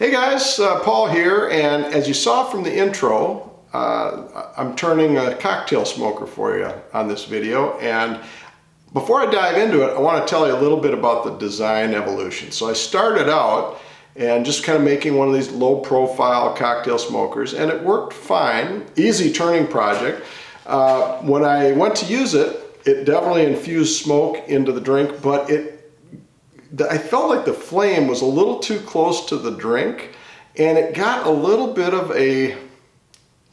Hey guys, Paul here, and as you saw from the intro, I'm turning a cocktail smoker for you on this video. And before I dive into it, I want to tell you a little bit about the design evolution. So I started out and just kind of making one of these low profile cocktail smokers, and it worked fine. Easy turning project. When I went to use it, it definitely infused smoke into the drink, but I felt like the flame was a little too close to the drink, and it got a little bit of a,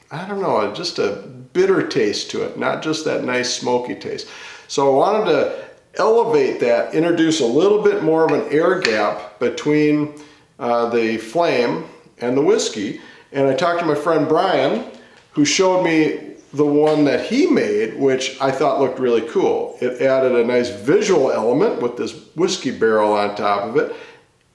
I don't know, just a bitter taste to it, not just that nice smoky taste. So I wanted to elevate that, introduce a little bit more of an air gap between the flame and the whiskey. And I talked to my friend Brian, who showed me the one that he made, which I thought looked really cool. It added a nice visual element with this whiskey barrel on top of it,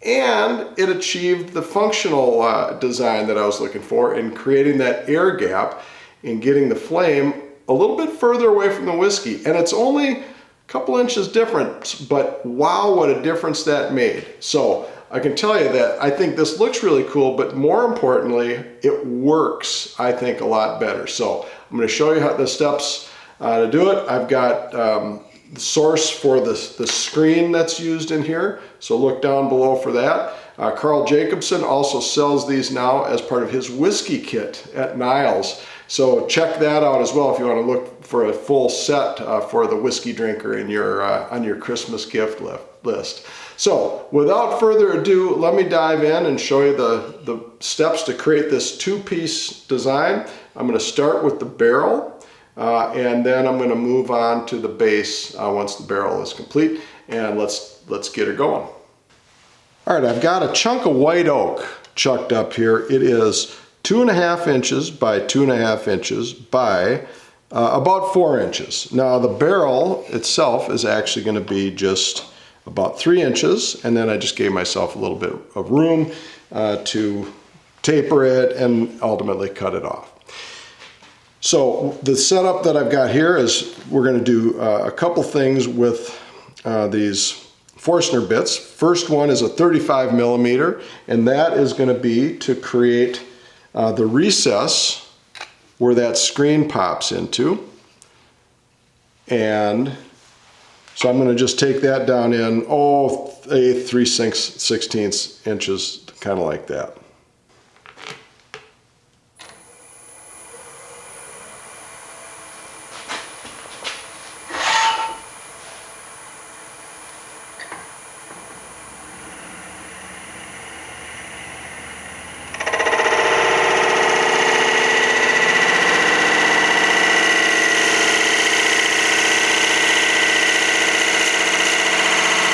and it achieved the functional design that I was looking for in creating that air gap and getting the flame a little bit further away from the whiskey. And it's only a couple inches different, but wow, what a difference that made. So I can tell you that I think this looks really cool, but more importantly, it works, I think, a lot better. So I'm going to show you how the steps to do it. I've got the source for the screen that's used in here, so look down below for that. Carl Jacobson also sells these now as part of his whiskey kit at Niles. So check that out as well if you want to look for a full set for the whiskey drinker in your on your Christmas gift list. So without further ado, let me dive in and show you the steps to create this two-piece design. I'm going to start with the barrel, and then I'm going to move on to the base once the barrel is complete, and let's get her going. All right, I've got a chunk of white oak chucked up here. It is 2.5 inches by 2.5 inches by about 4 inches. Now the barrel itself is actually going to be just about 3 inches, and then I just gave myself a little bit of room to taper it and ultimately cut it off. So the setup that I've got here is we're going to do a couple things with these Forstner bits. First one is a 35 millimeter, and that is going to be to create the recess where that screen pops into. And so I'm going to just take that down in, 3/16 inches, kind of like that.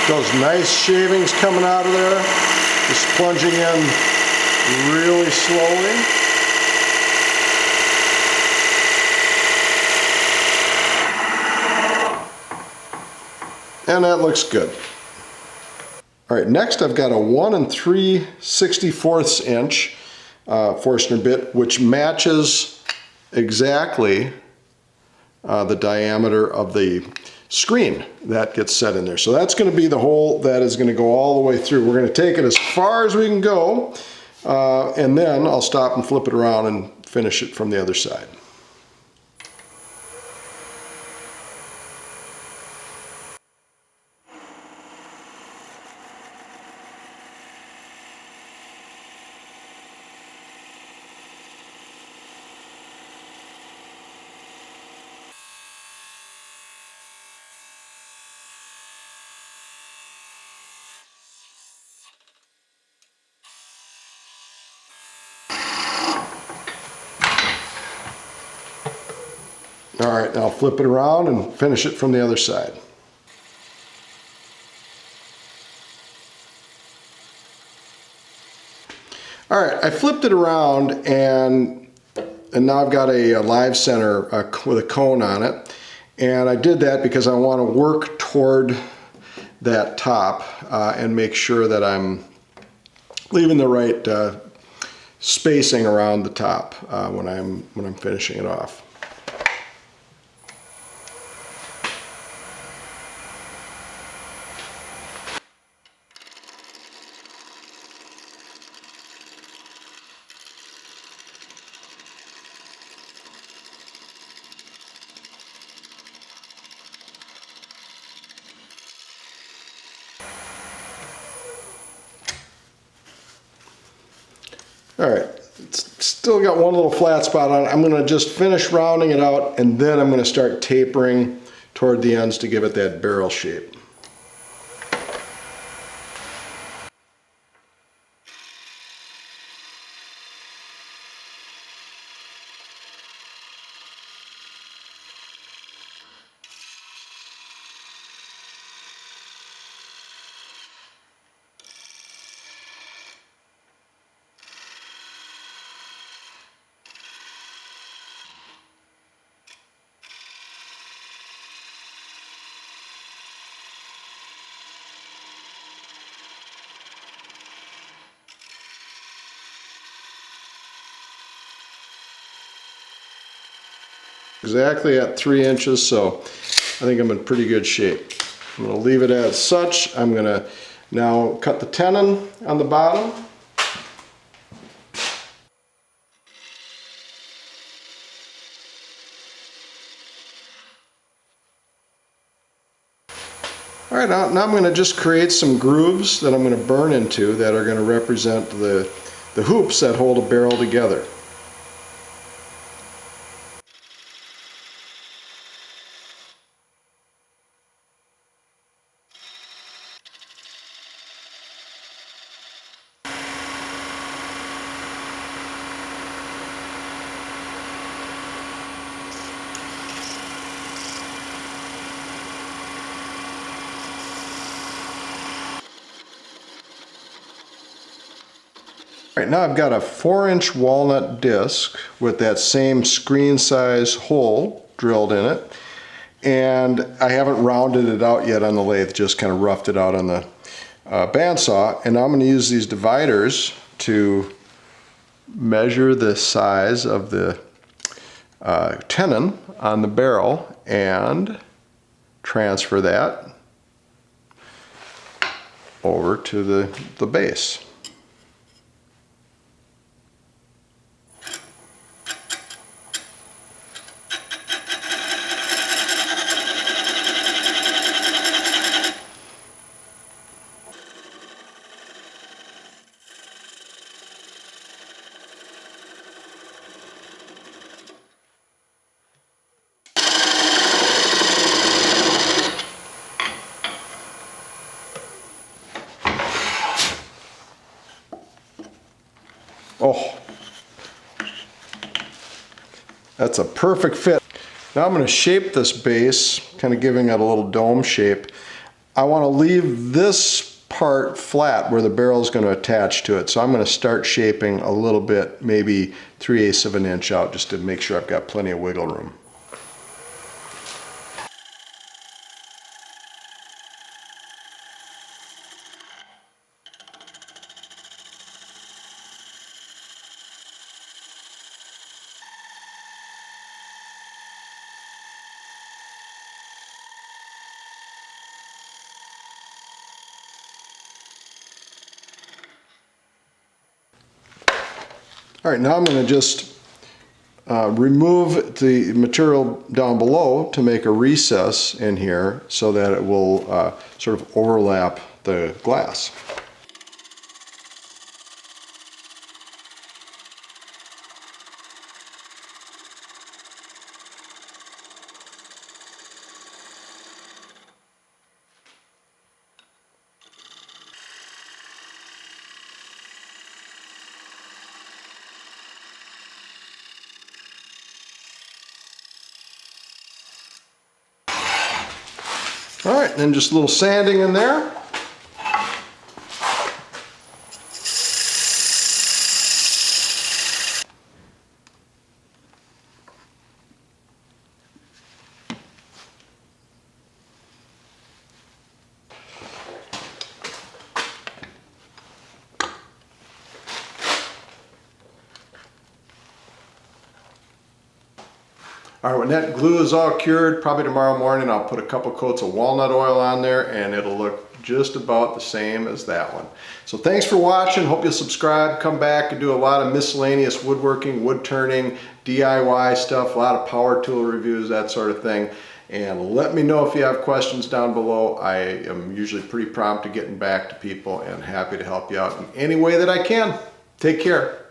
Those nice shavings coming out of there, just plunging in really slowly. And that looks good. All right, next I've got a 1 3/64 inch Forstner bit, which matches exactly the diameter of the screen that gets set in there. So that's going to be the hole that is going to go all the way through. We're going to take it as far as we can go, and then I'll stop and flip it around and finish it from the other side. All right, now I'll flip it around and finish it from the other side. All right, I flipped it around and now I've got a live center with a cone on it. And I did that because I want to work toward that top and make sure that I'm leaving the right spacing around the top when I'm finishing it off. All right, it's still got one little flat spot on it. I'm gonna just finish rounding it out, and then I'm gonna start tapering toward the ends to give it that barrel shape. Exactly at 3 inches, so I think I'm in pretty good shape. I'm going to leave it as such. I'm going to now cut the tenon on the bottom. All right, now I'm going to just create some grooves that I'm going to burn into that are going to represent the hoops that hold a barrel together. All right, now I've got a 4-inch walnut disc with that same screen size hole drilled in it, and I haven't rounded it out yet on the lathe, just kind of roughed it out on the bandsaw. And now I'm going to use these dividers to measure the size of the tenon on the barrel and transfer that over to the base. Oh, that's a perfect fit. Now I'm going to shape this base, kind of giving it a little dome shape. I want to leave this part flat where the barrel is going to attach to it. So I'm going to start shaping a little bit, maybe 3/8 of an inch out, just to make sure I've got plenty of wiggle room. All right, now I'm going to just remove the material down below to make a recess in here so that it will sort of overlap the glass. All right, and then just a little sanding in there. All right, when that glue is all cured, probably tomorrow morning, I'll put a couple coats of walnut oil on there and it'll look just about the same as that one. So thanks for watching. Hope you'll subscribe, come back and do a lot of miscellaneous woodworking, wood turning, DIY stuff, a lot of power tool reviews, that sort of thing. And let me know if you have questions down below. I am usually pretty prompt to getting back to people and happy to help you out in any way that I can. Take care.